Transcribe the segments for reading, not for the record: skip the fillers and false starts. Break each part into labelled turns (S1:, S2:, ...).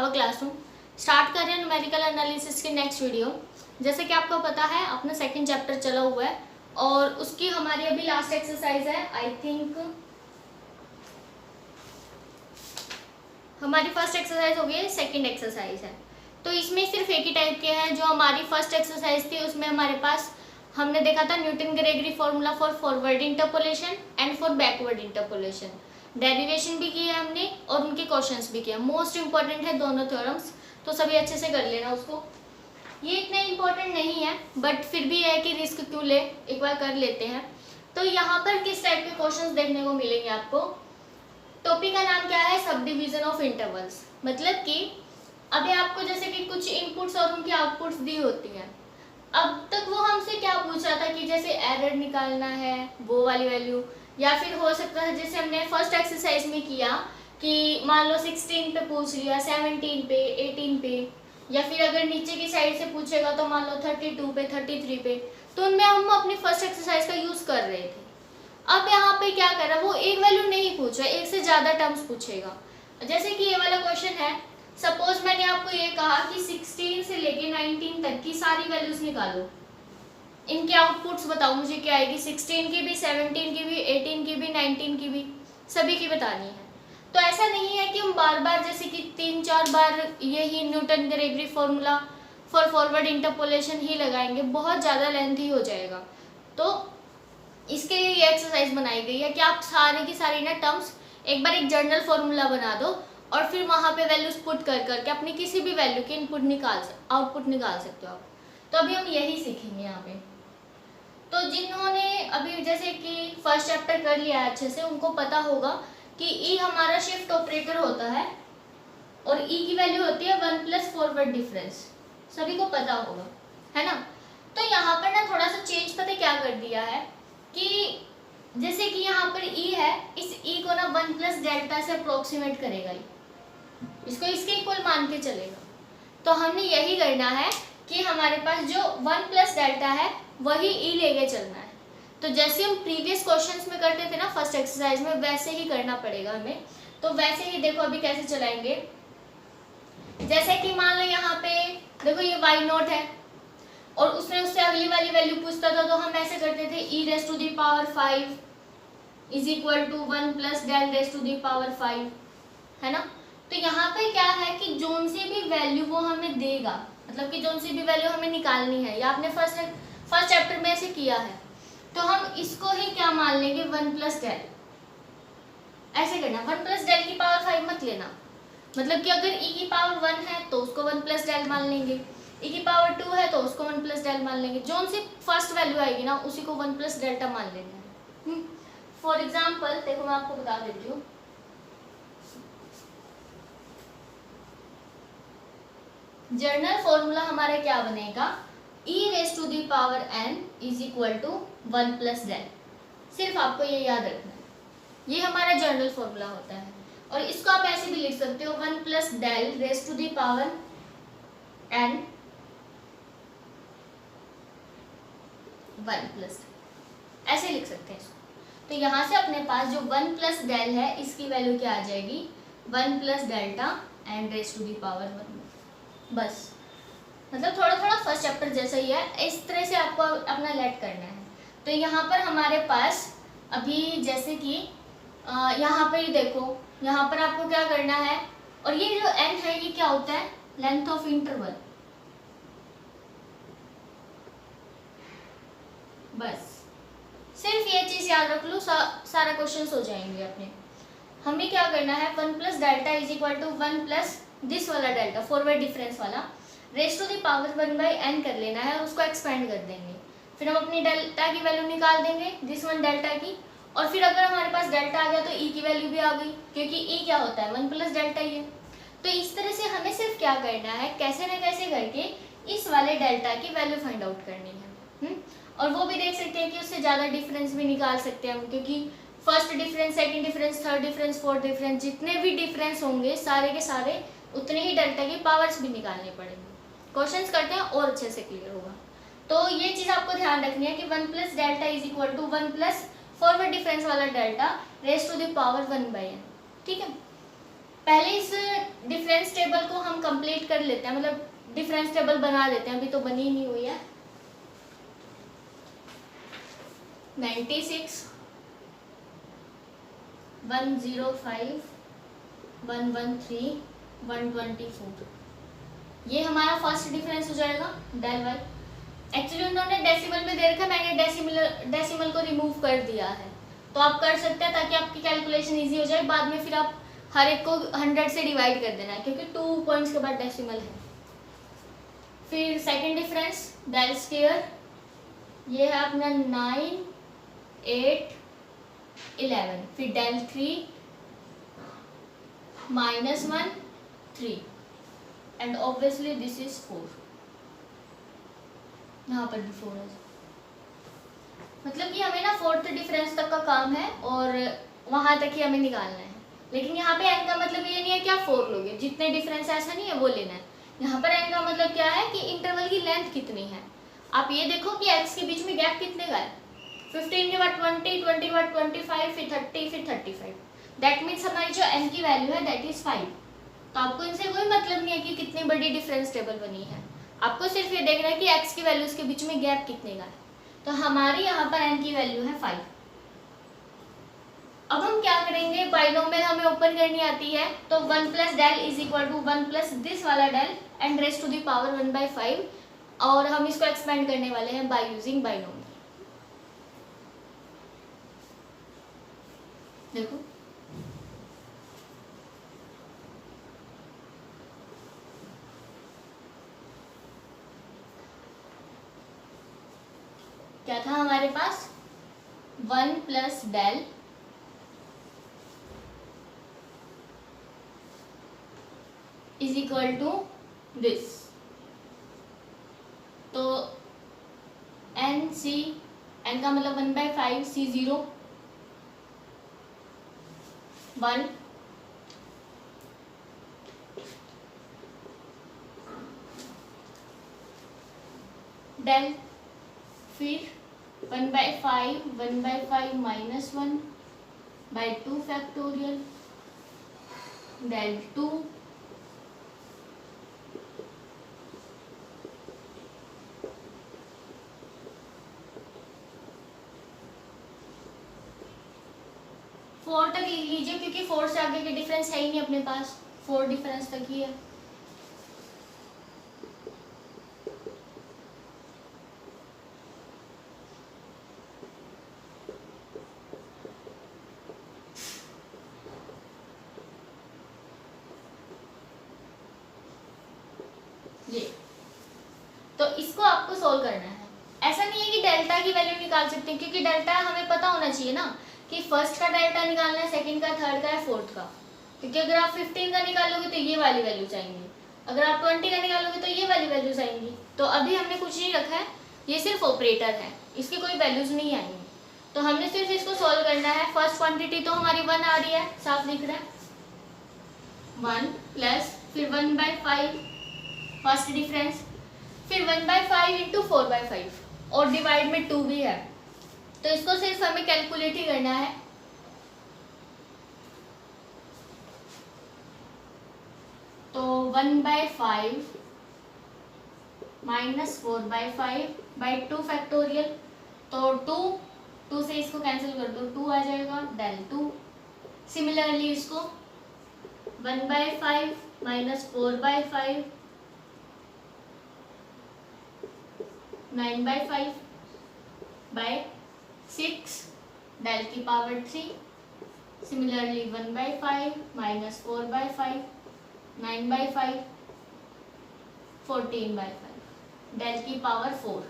S1: Power classroom. Start कर रहे हैं न्यूमेरिकल एनालिसिस की नेक्स्ट वीडियो। जैसे कि आपको पता है अपना सेकंड चैप्टर चला हुआ है और उसकी हमारी अभी लास्ट एक्सरसाइज है। आई थिंक हमारी फर्स्ट एक्सरसाइज हो गई, सेकंड एक्सरसाइज है। तो इसमें सिर्फ एक ही टाइप के हैं। जो हमारी फर्स्ट एक्सरसाइज थी उसमें हमारे पास हमने देखा था Newton Gregory formula for forward interpolation and for backward interpolation. Derivation भी की है हमने और उनके क्वेश्चंस भी किए। मोस्ट इंपॉर्टेंट है दोनों थ्योरम्स, तो सभी अच्छे से कर लेना उसको। ये इतना इम्पोर्टेंट नहीं है बट फिर भी है कि रिस्क क्यों ले, एक बार कर लेते हैं। तो यहाँ पर किस टाइप के क्वेश्चंस देखने को मिलेंगे आपको। टॉपिक का नाम क्या है, सब डिविजन ऑफ इंटरवल्स। मतलब कि अभी आपको जैसे कि कुछ इनपुट्स और उनकी आउटपुट्स दी होती हैं। अब तक वो हमसे क्या पूछ रहा था कि जैसे एरर निकालना है वो वाली वैल्यू, या फिर हो सकता है जैसे हमने फर्स्ट एक्सरसाइज में किया कि मान लो 16 पे पूछ लिया, 17 पे, 18 पे, या फिर अगर नीचे की साइड से पूछेगा तो मान लो 32 पे, 33 पे। तो उनमें हम अपनी फर्स्ट एक्सरसाइज का यूज कर रहे थे। अब यहाँ पे क्या कर रहा है, वो एक वैल्यू नहीं पूछ रहा है, एक से ज्यादा टर्म्स पूछेगा। जैसे कि ये वाला क्वेश्चन है, सपोज मैंने आपको ये कहा कि 16 से लेके 19 तक की सारी वैल्यूज निकालो, इनके आउटपुट्स बताओ मुझे क्या आएगी। 16 की भी, 17 की भी, 18 की भी, 19 की भी, सभी की बतानी है। तो ऐसा नहीं है कि हम बार बार जैसे कि 3-4 बार यही Newton Gregory formula for forward interpolation ही लगाएंगे, बहुत ज़्यादा लेंथी हो जाएगा। तो इसके लिए ये एक्सरसाइज बनाई गई है कि आप सारी की सारी ना टर्म्स एक बार एक जनरल फॉर्मूला बना दो और फिर वहाँ पे वैल्यूज पुट कर करके अपनी किसी भी वैल्यू की आउटपुट निकाल सकते हो आप। तो अभी हम यही सीखेंगे यहाँ पे। तो जिन्होंने अभी जैसे कि फर्स्ट चैप्टर कर लिया है अच्छे से, उनको पता होगा कि ई हमारा शिफ्ट ऑपरेटर होता है और ई की वैल्यू होती है 1 प्लस फॉरवर्ड डिफरेंस। सभी को पता होगा, है ना। तो यहाँ पर ना थोड़ा सा चेंज पता क्या कर दिया है कि जैसे कि यहाँ पर ई है, इस ई को ना 1 प्लस डेल्टा से अप्रोक्सीमेट करेगा, इसको इसके इक्वल मान के चलेगा। तो हमने यही करना है कि हमारे पास जो 1 प्लस डेल्टा है वही ई लेके चलना है। तो जैसे हम प्रीवियस क्वेश्चंस में करते थे ना फर्स्ट एक्सरसाइज में, वैसे ही करना पड़ेगा हमें। तो वैसे ही देखो अभी कैसे चलाएंगे। जैसे कि मान लो यहाँ पे देखो ये y नॉट है और उसने उससे अगली वाली वैल्यू पूछता था, तो हम ऐसे करते थे e raise to the power 5 is equal to 1 plus del raise to the power 5, है ना। तो यहाँ पे क्या है कि जोन से भी वैल्यू वो हमें देगा, मतलब कि जोन से भी वैल्यू हमें निकालनी है, या आपने फर्स्ट चैप्टर में ऐसे किया है। तो हम इसको ही क्या मान लेंगे, 1 प्लस डेल, ऐसे करना। 1 प्लस डेल की पावर 5 मत लेना, मतलब कि अगर e की पावर 1 है तो उसको 1 प्लस डेल मान लेंगे, e की पावर 2 है तो उसको 1 प्लस डेल मान लेंगे। जोन से फर्स्ट वैल्यू आएगी ना उसी को 1 प्लस डेल्टा मान लेंगे। फॉर एग्जाम्पल देखो मैं आपको बता देती हूँ। जनरल फॉर्मूला हमारा क्या बनेगा, e raise to the power n is equal to 1 plus del. सिर्फ आपको ये याद रखना है, ये हमारा जनरल फॉर्मूला होता है। और इसको आप ऐसे भी लिख सकते हो 1 plus del raise to the power n 1 plus, ऐसे लिख सकते हैं इसको। तो यहाँ से अपने पास जो 1 प्लस डेल है इसकी वैल्यू क्या आ जाएगी, 1 plus delta and raise to the power 1। बस मतलब थोड़ा थोड़ा फर्स्ट चैप्टर जैसा ही है, इस तरह से आपको अपना लेट करना है। तो यहाँ पर हमारे पास अभी जैसे कि यहाँ पर देखो, यहाँ पर आपको क्या करना है, और ये जो n है ये क्या होता है, लेंथ ऑफ इंटरवल। बस सिर्फ ये चीज याद रख लो, सारा क्वेश्चन हो जाएंगे अपने। हमें क्या करना है, 1 plus delta is equal to 1 plus this वाला डेल्टा, फॉरवर्ड डिफरेंस वाला, रेस टू दी पावर 1/n कर लेना है और उसको एक्सपेंड कर देंगे। फिर हम अपनी डेल्टा की वैल्यू निकाल देंगे, दिस वन डेल्टा की, और फिर अगर हमारे पास डेल्टा आ गया तो ई की वैल्यू भी आ गई, क्योंकि ई क्या होता है 1 प्लस डेल्टा ही है। तो इस तरह से हमें सिर्फ क्या करना है, कैसे न कैसे करके इस वाले डेल्टा की वैल्यू फाइंड आउट करनी है। और वो भी देख सकते हैं कि उससे ज़्यादा डिफरेंस भी निकाल सकते हैं हम, क्योंकि first difference, second difference, third difference, fourth difference, जितने भी डिफरेंस होंगे सारे के सारे उतने ही डेल्टा की पावर्स भी निकालने पड़ेंगे। क्वेश्चंस करते हैं और अच्छे से क्लियर होगा। तो ये चीज़ आपको ध्यान रखनी है कि 1 plus delta is equal to 1 plus forward difference वाला delta raise to the power 1/n। ठीक है, पहले इस डिफरेंस टेबल को हम कंप्लीट कर लेते हैं, मतलब डिफरेंस टेबल बना देते हैं, अभी तो बनी नहीं हुई है। 96, 105, 113, 124, ये हमारा फर्स्ट डिफरेंस हो जाएगा डेल वाई। एक्चुअली उन्होंने डेसिमल में दे रखा है, मैंने डेसिमल को रिमूव कर दिया है, तो आप कर सकते हैं ताकि आपकी कैलकुलेशन इजी हो जाए। बाद में फिर आप हर एक को 100 से डिवाइड कर देना है, क्योंकि 2 पॉइंट्स के बाद डेसिमल है। फिर सेकंड डिफरेंस डेल स्क्वायर, ये है अपना 9, 8, 11। फिर del 3 -1, 3 and obviously this is 4। यहाँ पर भी 4 है, मतलब कि हमें ना फोर्थ डिफरेंस तक का काम है और वहां तक ही हमें निकालना है। लेकिन यहाँ पे n का मतलब ये नहीं है कि आप 4 लोगे, जितने डिफरेंस ऐसा नहीं है वो लेना है। यहाँ पर n का मतलब क्या है कि इंटरवल की लेंथ कितनी है। आप ये देखो कि x के बीच में गैप कितने का है, 15 के बाद 20, 20 के बाद 25, फिर 30, फिर 35। दैट मीन्स हमारी जो n की वैल्यू है दैट इज 5। तो आपको इनसे कोई मतलब नहीं है कि कितनी बड़ी डिफरेंस टेबल बनी है, आपको सिर्फ ये देखना है कि x की वैल्यूज के बीच में गैप कितने का है। तो हमारी यहाँ पर n की वैल्यू है 5। अब हम क्या करेंगे, बाइनोमियल हमें ओपन करनी आती है, तो 1 plus del is equal to 1 plus this वाला del and raised to the power 1/5, और हम इसको एक्सपेंड करने वाले हैं बाय यूजिंग बाइनोमियल। देखो क्या था हमारे पास, 1 plus del is equal to this, तो एन सी, एन का मतलब 1/5, सी 0, 1, डेल, फिर 1/5, 1/5 माइनस 1/2 फैक्टोरियल, डेल 2, फोर तक लिख लीजिए, क्योंकि 4 से आगे के डिफरेंस है ही नहीं अपने पास, 4 डिफरेंस तक ही है। ये तो इसको आपको सोल्व करना है। ऐसा नहीं है कि डेल्टा की वैल्यू निकाल सकते हैं, क्योंकि डेल्टा हमें पता होना चाहिए ना कि फर्स्ट का डेल्टा निकालना है, सेकंड का, थर्ड का है, फोर्थ का। क्योंकि अगर आप 15 का निकालोगे तो ये वाली वैल्यूज आएंगी, अगर आप 20 का निकालोगे तो ये वाली वैल्यूज आएंगी। तो अभी हमने कुछ नहीं रखा है, ये सिर्फ ऑपरेटर है, इसकी कोई वैल्यूज नहीं आएंगी। तो हमने सिर्फ इसको सोल्व करना है। फर्स्ट क्वांटिटी तो हमारी 1 आ रही है, साफ दिख रहा है, 1 प्लस फिर 1/5 फर्स्ट डिफरेंस, फिर 1/5 इंटू 4/5 और डिवाइड में 2 भी है, तो इसको सिर्फ हमें कैलकुलेट ही करना है। तो 1/5 माइनस 4/5/2 फैक्टोरियल, तो 2 से इसको कैंसिल कर दो, 2 आ जाएगा, डेल 2। सिमिलरली इसको 1/5 माइनस 4/5 9/5/6 डेल की पावर 3। सिमिलरली 1/5 माइनस 4/5 9/5 14/5 डेल की पावर 4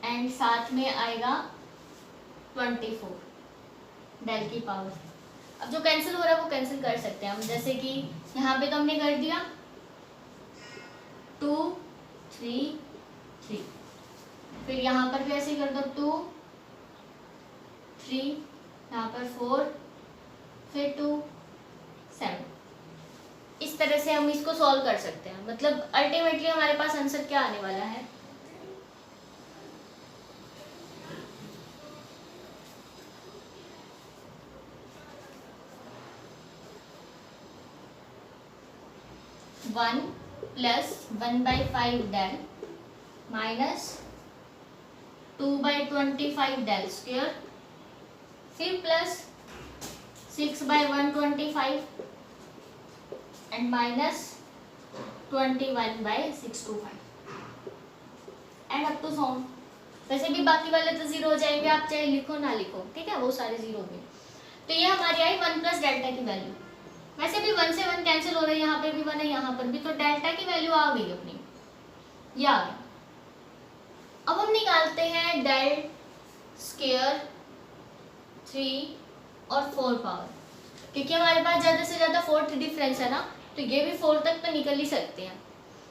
S1: एंड साथ में आएगा 24 डेल की पावर। अब जो कैंसिल हो रहा है वो कैंसिल कर सकते हैं हम, जैसे कि यहाँ पे तो हमने कर दिया 2 3 3, फिर यहाँ पर भी ऐसे कर दो 2 3, यहाँ पर 4, फिर 2 7। इस तरह से हम इसको सॉल्व कर सकते हैं। मतलब अल्टीमेटली हमारे पास आंसर क्या आने वाला है, 1 plus 1/5 del minus 2/25 del square, फिर plus 6/125 and minus 21/625 and up to so on. वैसे भी बाकी वाले तो जीरो हो जाएंगे, आप चाहे लिखो ना लिखो, ठीक है, वो सारे जीरो हो गए। तो ये हमारी आई 1 प्लस डेल्टा की वैल्यू। वैसे भी 1 से 1 कैंसिल हो रहा है, यहाँ पे भी 1 है, यहाँ पर भी, तो डेल्टा की वैल्यू आ गई अपनी, ये आ गई। अब हम निकालते हैं डेल स्क्वायर 3 और 4 पावर, क्योंकि हमारे पास ज़्यादा से ज़्यादा 4 डिफरेंस है ना, तो ये भी 4 तक तो निकल ही सकते हैं।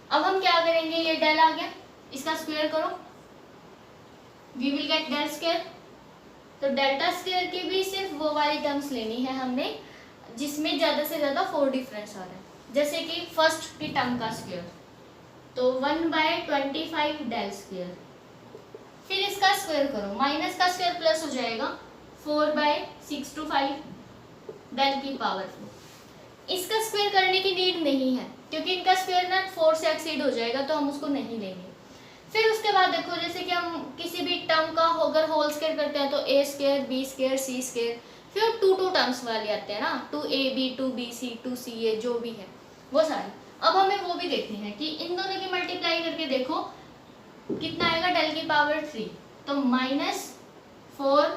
S1: अब हम क्या करेंगे, ये डेल आ गया, इसका स्क्वायर करो, we will get del square. तो डेल्टा स्क्वायर की भी सिर्फ वो वाली टर्म्स लेनी है हमने जिसमें ज़्यादा से ज़्यादा 4 डिफरेंस आ रहा है, जैसे कि फर्स्ट की टर्म का स्क्वायर, तो 1/25 डेल स्क्वायर, फिर इसका स्क्वायर करो, माइनस का स्क्वायर प्लस हो जाएगा 4/625 डेल की पावर 4। इसका स्क्वायर करने की नीड नहीं है क्योंकि इनका स्क्वायर ना 4 से एक्सीड हो जाएगा, तो हम उसको नहीं लेंगे। फिर उसके बाद देखो, जैसे कि हम किसी भी टर्म का अगर होल स्क्वायर करते हैं तो a square, b square, c square, फिर 2 टर्म्स वाले आते हैं ना, 2ab, 2bc, 2ca, जो भी है वो सारी। अब हमें वो भी देखनी है कि इन दोनों की मल्टीप्लाई करके देखो कितना आएगा, डेल की पावर 3, तो -4,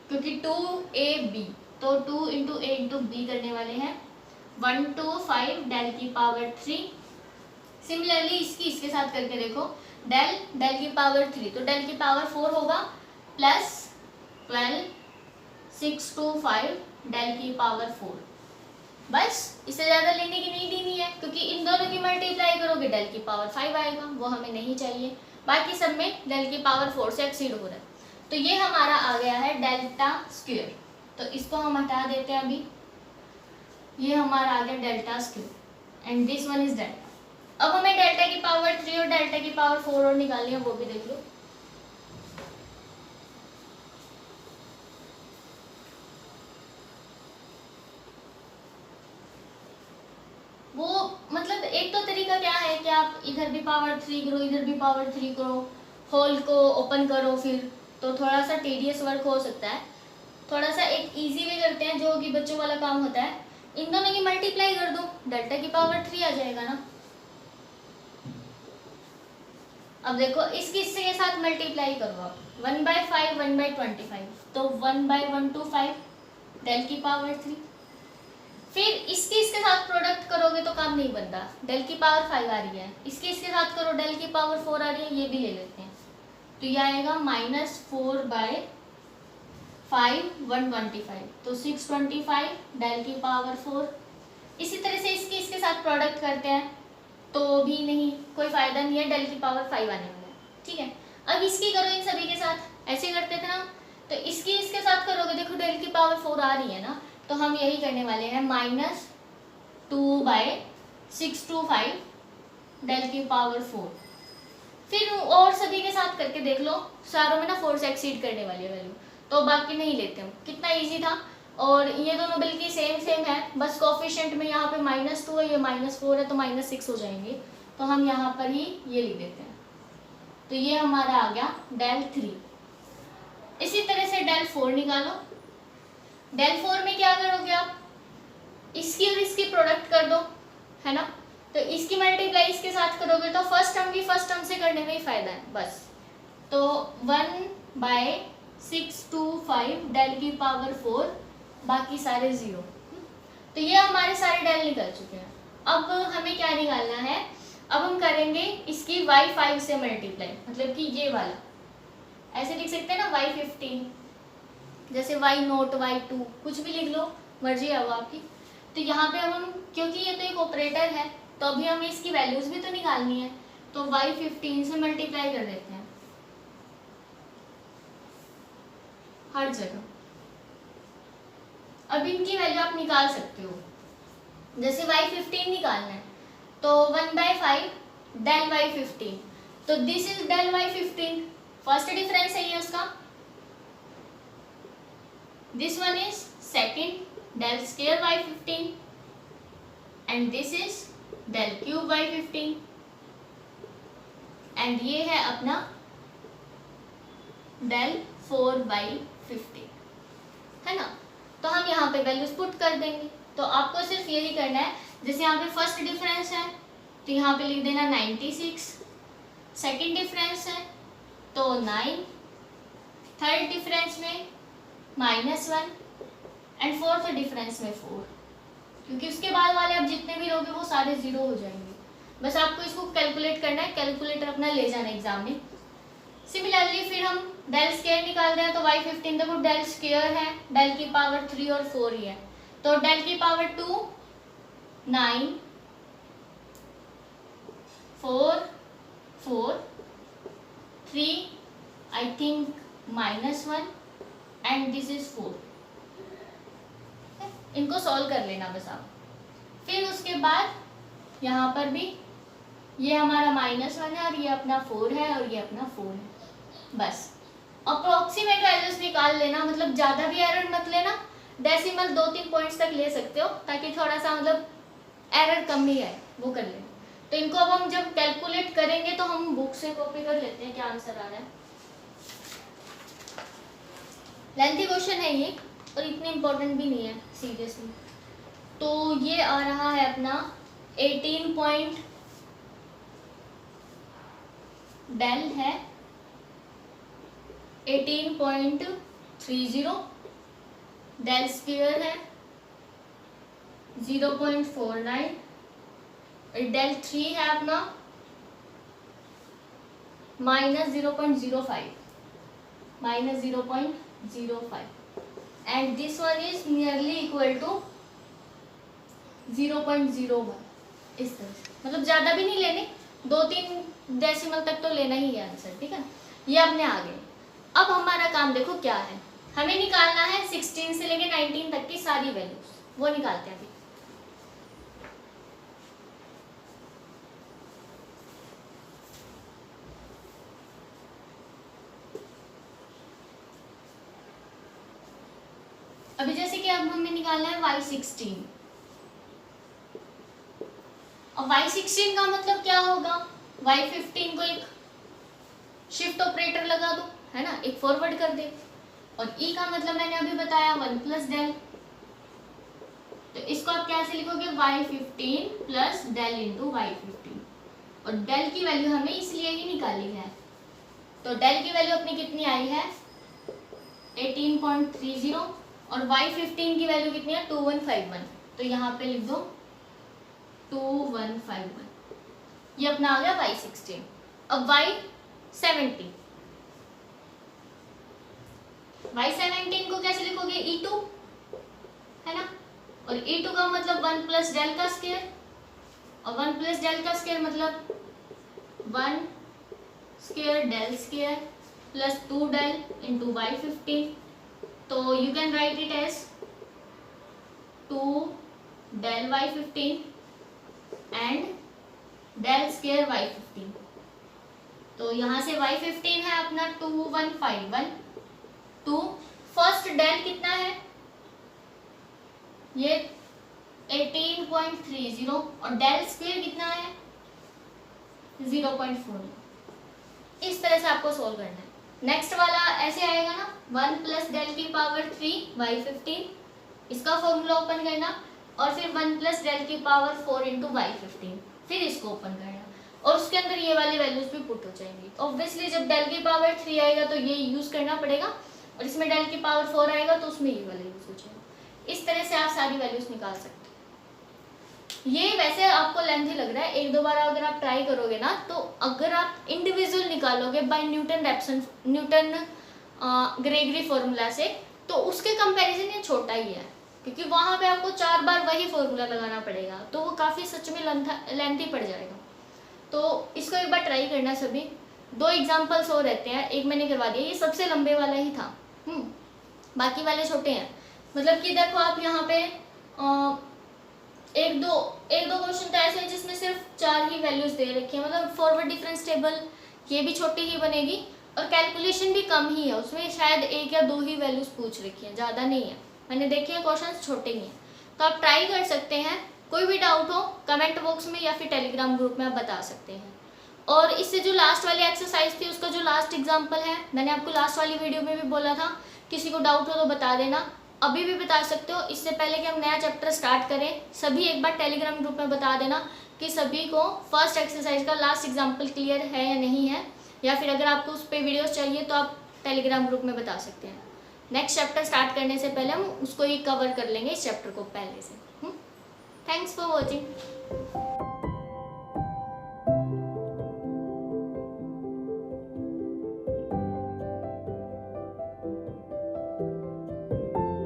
S1: क्योंकि 2ab, तो 2 इंटू ए इंटू बी करने वाले हैं, 125 डेल की पावर 3। सिमिलरली इसके साथ करके देखो, डेल की पावर 3, तो डेल की पावर 4 होगा, प्लस 12 625 डेल की पावर 4। बस, इससे ज़्यादा लेने की नीड ही नहीं है, क्योंकि इन दोनों की मल्टीप्लाई करोगे डेल की पावर 5 आएगा, वो हमें नहीं चाहिए। बाकी सब में डेल की पावर 4 से एक्सीड हो रहा है, तो ये हमारा आ गया है डेल्टा स्क्वायर। तो इसको हम हटा देते हैं अभी, ये हमारा आ गया delta square and this one is delta. अब हमें डेल्टा की पावर 3 और डेल्टा की पावर 4 और निकालनी है, वो भी देख लो। वो मतलब एक तो तरीका क्या है कि आप इधर भी पावर 3 करो, इधर भी पावर 3 करो, होल को ओपन करो, फिर तो थोड़ा सा टेडियस वर्क हो सकता है। थोड़ा सा एक इजी वे करते हैं जो कि बच्चों वाला काम होता है, इन दोनों की मल्टीप्लाई कर दो, डेल्टा की पावर 3 आ जाएगा ना। अब देखो इसकी इससे के साथ मल्टीप्लाई करो आप, 1/5 1/25, तो 1/125 डेल की पावर 3। फिर इसके साथ प्रोडक्ट करोगे तो काम नहीं बनता, डेल की पावर 5 आ रही है, इसके साथ करो डेल की पावर 4 आ रही है, ये भी ले लेते हैं, तो ये आएगा -4/5 125, तो 625 डेल की पावर 4। इसी तरह से इसके साथ प्रोडक्ट करते हैं तो भी नहीं, कोई फायदा नहीं है, डेल की पावर 5 आने वाला है, ठीक है। अब इसकी करो इन सभी के साथ, ऐसे करते थे ना, तो इसके साथ करोगे, देखो डेल की पावर 4 आ रही है ना, तो हम यही करने वाले हैं, -2/625 डेल की पावर 4। फिर और सभी के साथ करके देख लो, सारों में ना 4 से एक्सीड करने वाली है वैल्यू, तो बाकी नहीं लेते हम। कितना इजी था, और ये दोनों बिल्कुल सेम है, बस कोफिशिएंट में यहाँ पे -2 है, ये -4 है, तो -6 हो जाएंगे, तो हम यहाँ पर ही ये लिख देते हैं। तो ये हमारा आ गया डेल 3। इसी तरह से डेल 4 निकालो। डेल 4 में क्या करोगे आप, इसकी और इसकी प्रोडक्ट कर दो, है ना, तो इसकी मल्टीप्लाई इसके साथ करोगे तो फर्स्ट टर्म की फर्स्ट टर्म से करने में ही फायदा है बस। तो 1/625 डेल की पावर 4, बाकी सारे 0। तो ये हमारे सारे डेल निकल चुके हैं। अब हमें क्या निकालना है, अब हम करेंगे इसकी y5 से मल्टीप्लाई, मतलब कि ये वाला ऐसे लिख सकते हैं ना, y15, जैसे y0 y2 कुछ भी लिख लो, मर्जी है वो आपकी। तो यहाँ पे अब हम, क्योंकि ये तो एक ऑपरेटर है, तो अभी हमें इसकी वैल्यूज भी तो निकालनी है, तो y15 से मल्टीप्लाई कर देते हैं हर जगह। अब इनकी वैल्यू आप निकाल सकते हो, जैसे y15 निकालना है तो 1/5 डेल y15, तो this is del y15, first difference है ये उसका, this one is second del square y15 and this is del cube by 15 एंड ये है अपना del 4 बाई 15, है ना। तो हम यहाँ पे वैल्यूज पुट कर देंगे। तो आपको सिर्फ यही करना है, जैसे यहाँ पे फर्स्ट डिफरेंस है तो यहाँ पे लिख देना 96, सेकंड डिफरेंस है तो 9, थर्ड डिफरेंस में -1 एंड फोर्थ डिफरेंस में 4, क्योंकि उसके बाद वाले आप जितने भी लोगे वो सारे 0 हो जाएंगे। बस आपको इसको कैलकुलेट करना है, कैलकुलेटर अपना ले जाना एग्जाम में। सिमिलरली फिर हम डेल स्क्वायर निकाल रहे हैं तो y15 देखो डेल स्क्वायर है, डेल की पावर 3 और 4 ही है, तो डेल की power 2 9 4 4 3 I think -1 and this is 4। इनको सॉल्व कर लेना बस आप। फिर उसके बाद यहाँ पर भी ये हमारा -1 है और ये अपना 4 है और ये अपना 4 है। बस अप्रोक्सीमेट वैल्यूज निकाल लेना, मतलब ज़्यादा भी एरर मत लेना, डेसिमल 2-3 पॉइंट्स तक ले सकते हो ताकि थोड़ा सा मतलब एरर कम ही है, वो कर लेना। तो इनको अब हम जब कैलकुलेट करेंगे तो हम बुक से कॉपी कर लेते हैं क्या आंसर आ रहा है। लेंथी क्वेश्चन है ये और इतनी इम्पोर्टेंट भी नहीं है सीरियसली। तो ये आ रहा है अपना 18 पॉइंट डेल है 18.30, डेल स्क्वायर है 0.49, डेल 3 है अपना -0.05 and this one is nearly equal to 0.01। इस तरह से मतलब ज़्यादा भी नहीं लेने, 2-3 डेसिमल तक तो लेना ही है आंसर, ठीक है। ये अपने आ गए। अब हमारा काम देखो क्या है, हमें निकालना है 16 से लेके 19 तक की सारी वैल्यूज, वो निकालते हैं अभी। अभी जैसे कि अब हमें निकालना है y16, और y16 का मतलब क्या होगा, y15 को एक शिफ्ट ऑपरेटर लगा दो, है ना, एक फॉरवर्ड कर दे, और e का मतलब मैंने अभी बताया 1 प्लस डेल, तो इसको आप कैसे लिखोगे y15 plus del into y15, और डेल की वैल्यू हमें इसलिए ही निकाली है, तो डेल की वैल्यू अपनी कितनी आई है 18.30 और y15 की वैल्यू कितनी है 2151, तो यहाँ पे लिख दो 2151, ये अपना आ गया y16। अब y17 को कैसे लिखोगे e2, है ना, और e2 का मतलब 1 प्लस डेल का स्क्वायर, और 1 प्लस डेल का स्क्वायर मतलब 1 square del square plus 2 del into y15, तो you can write it as 2 del y15 and del square y15, तो यहाँ से y15 है अपना 2151, टू फर्स्ट डेल कितना है ये 18.30 और डेल स्क्वायर कितना है 0.4। इस तरह से आपको सोल्व करना है। नेक्स्ट वाला ऐसे आएगा ना, 1 प्लस डेल की पावर 3 y15, इसका फॉर्मूला ओपन करना, और फिर 1 प्लस डेल की पावर 4 इंटू y15, फिर इसको ओपन करना, और उसके अंदर ये वाली वैल्यूज भी पुट हो जाएंगी। ऑब्वियसली जब डेल की पावर 3 आएगा तो ये यूज करना पड़ेगा, और इसमें डेल की पावर 4 आएगा तो उसमें ये वाला यूज हो जाएगा। इस तरह से आप सारी वैल्यूज निकाल सकते हैं। ये वैसे आपको लेंथी लग रहा है, एक दो बार अगर आप ट्राई करोगे ना, तो अगर आप इंडिविजुअल निकालोगे बाय न्यूटन ग्रेगरी फॉर्मूला से, तो उसके कंपैरिजन ये छोटा ही है, क्योंकि वहाँ पे आपको 4 बार वही फॉर्मूला लगाना पड़ेगा, तो वो काफ़ी सच में लेंथी पड़ जाएगा। तो इसको एक बार ट्राई करना सभी। 2 एग्जाम्पल्स और रहते हैं, एक मैंने करवा दिया, ये सबसे लंबे वाला ही था, बाकी वाले छोटे हैं। मतलब कि देखो आप यहाँ पे एक दो क्वेश्चन तो ऐसे हैं जिसमें सिर्फ 4 ही वैल्यूज दे रखी है, मतलब फॉरवर्ड डिफरेंस टेबल ये भी छोटी ही बनेगी और कैलकुलेशन भी कम ही है, उसमें शायद 1 या 2 ही वैल्यूज पूछ रखी हैं, ज़्यादा नहीं है। मैंने देखे हैं क्वेश्चन छोटे ही हैं, तो आप ट्राई कर सकते हैं कोई भी डाउट हो कमेंट बॉक्स में या फिर टेलीग्राम ग्रुप में आप बता सकते हैं। और इससे जो लास्ट वाली एक्सरसाइज थी उसका जो लास्ट एग्जाम्पल है, मैंने आपको लास्ट वाली वीडियो में भी बोला था किसी को डाउट हो तो बता देना, अभी भी बता सकते हो। इससे पहले कि हम नया चैप्टर स्टार्ट करें सभी एक बार टेलीग्राम ग्रुप में बता देना कि सभी को फर्स्ट एक्सरसाइज का लास्ट एग्जाम्पल क्लियर है या नहीं है, या फिर अगर आपको उस पर वीडियोस चाहिए तो आप टेलीग्राम ग्रुप में बता सकते हैं। नेक्स्ट चैप्टर स्टार्ट करने से पहले हम उसको ही कवर कर लेंगे, इस चैप्टर को पहले से। Thanks for watching.